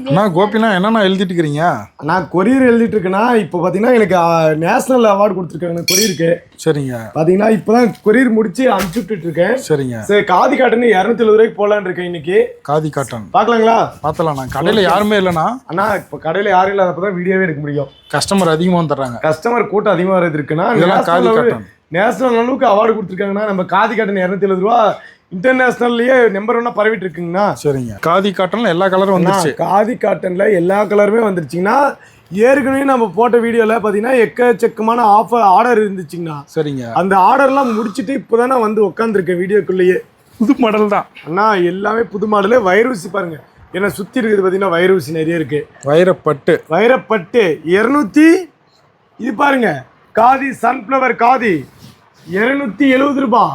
அண்ணா கோபினா என்னண்ணா எழுதிட்டு இருக்கிறீங்க? நான் கொரியர் எழுதிட்டு இருக்கேன்னா இப்போ பார்த்தீங்கன்னா எனக்கு நேஷனல் அவார்டு கொடுத்துருக்காங்க கொரியருக்கு. சரிங்க. பார்த்தீங்கன்னா இப்போ தான் கொரியர் முடிச்சு அனுப்பிச்சு விட்டுட்டு இருக்கேன். சரிங்க. சரி, காதி காட்டுன்னு 270 ரூபாய்க்கு போகலான்னு இருக்கேன் இன்னைக்கு. காதி காட்டன் பார்க்கலாங்களா? பார்த்தலாம்ண்ணா. கடையில் யாருமே இல்லைண்ணா. அண்ணா இப்போ கடையில் யாரும் இல்லாதப்போ தான் வீடியோவே எடுக்க முடியும். கஸ்டமர் அதிகமாக வந்துடுறாங்க. கஸ்டமர் கூட்டம் அதிகமாக வரது இருக்குன்னா காதி காட்டன் நேஷனல் அளவுக்கு அவார்டு கொடுத்துருக்காங்கன்னா நம்ம காதி காட்டன் 270 ரூபா இன்டர்நேஷனல்லையே நம்பர் 1 பரவிட்டு இருக்குங்கண்ணா. சரிங்க. காதி காட்டன்ல எல்லா கலரும் வந்துருச்சு. காதி காட்டன்ல எல்லா கலருமே வந்துருச்சுங்கன்னா ஏற்கனவே நம்ம போட்ட வீடியோல பாத்தீங்கன்னா எக்கச்சக்கமான ஆர்டர் இருந்துச்சுங்கண்ணா. சரிங்க. அந்த ஆர்டர்லாம் முடிச்சுட்டு இப்போதானே வந்து உட்காந்துருக்கேன் வீடியோக்குள்ளேயே. புது மாடல் தான் அண்ணா, எல்லாமே புது மாடலு. வைரூசி பாருங்க, ஏன்னா சுத்தி இருக்குது பாத்தீங்கன்னா வைரூசி நிறைய இருக்கு. வைரப்பட்டு 200 இது பாருங்க, காதி சன்ஃப்ளவர் காதி 270 ரூபாய்.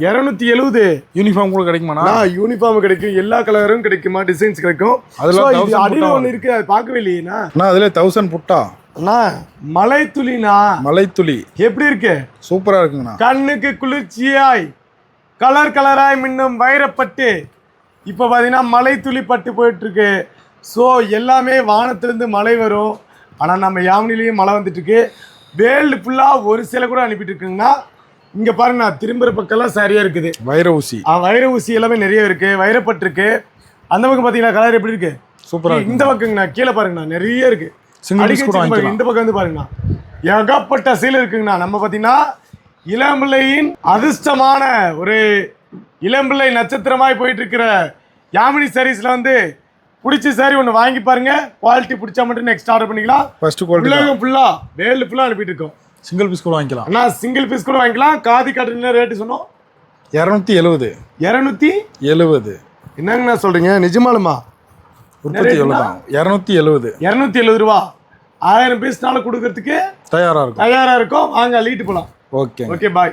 270 யூனிஃபார்ம் கூட கிடைக்குமாண்ணா? யூனிஃபார்ம் கிடைக்கும், எல்லா கலரும் கிடைக்குமா, டிசைன்ஸ் கிடைக்கும். அடியில் ஒன்று இருக்கு, அது பார்க்கவே இல்லையா? அதுல 1000 புட்டா அண்ணா. மலைத்துளினா, மலைத்துளி எப்படி இருக்கு? சூப்பரா இருக்குங்கண்ணா. கண்ணுக்கு குளிர்ச்சியாய் கலர் கலராய் மின்னும் வைரப்பட்டு இப்போ பார்த்தீங்கன்னா மலைத்துளி பட்டு போயிட்டு இருக்கு. ஸோ எல்லாமே வானத்திலிருந்து மழை வரும். ஆனால் நம்ம யாமினிலையும் மழை வந்துட்டு இருக்கு. வேர்ல்டு ஃபுல்லாக ஒரு சில கூட அனுப்பிட்டு இருக்குங்கன்னா இங்கே பாருங்கண்ணா, திரும்புகிற பக்கம்லாம் சரியாக இருக்குது. வைர ஊசி வைர ஊசி எல்லாமே நிறைய இருக்குது. வைரப்பட்டு இருக்குது. அந்த பக்கம் பார்த்தீங்கன்னா கலர் எப்படி இருக்குது? சூப்பராக. இந்த பக்கங்கண்ணா கீழே பாருங்கண்ணா நிறைய இருக்குது. இந்த பக்கம் வந்து பாருங்கண்ணா ஏகப்பட்ட சீலை இருக்குங்கண்ணா. நம்ம பார்த்தீங்கன்னா இளம்பிள்ளையின் அதிர்ஷ்டமான ஒரு இளம்பிள்ளை நட்சத்திரமாய் போயிட்டு இருக்கிற யாமினி சாரீஸில் வந்து பிடிச்ச சாரி ஒன்று வாங்கி பாருங்க. குவாலிட்டி பிடிச்சா மட்டும் நெக்ஸ்ட் ஆர்டர் பண்ணிக்கலாம். ஃபர்ஸ்ட் குவாலிட்டி ஃபுல்லாக வேர்ல்டு ஃபுல்லாக அனுப்பிட்டு இருக்கோம். சிங்கிள் பீஸ் கூட வாங்கிக்கலாம். அண்ணா சிங்கிள் பீஸ் கூட வாங்கிக்கலாம். காதி காட்டுன்னு ரேட்டு சொன்னோம் 270. என்னங்கண்ணா சொல்றீங்க? நிஜமாலுமா? உற்பத்தி எவ்வளோ தான்? 270 ரூபா. 1000 பீஸ்னால கொடுக்கறதுக்கு தயாரா இருக்கும். வாங்க லீட்டு போலாம். ஓகே ஓகே, பாய்.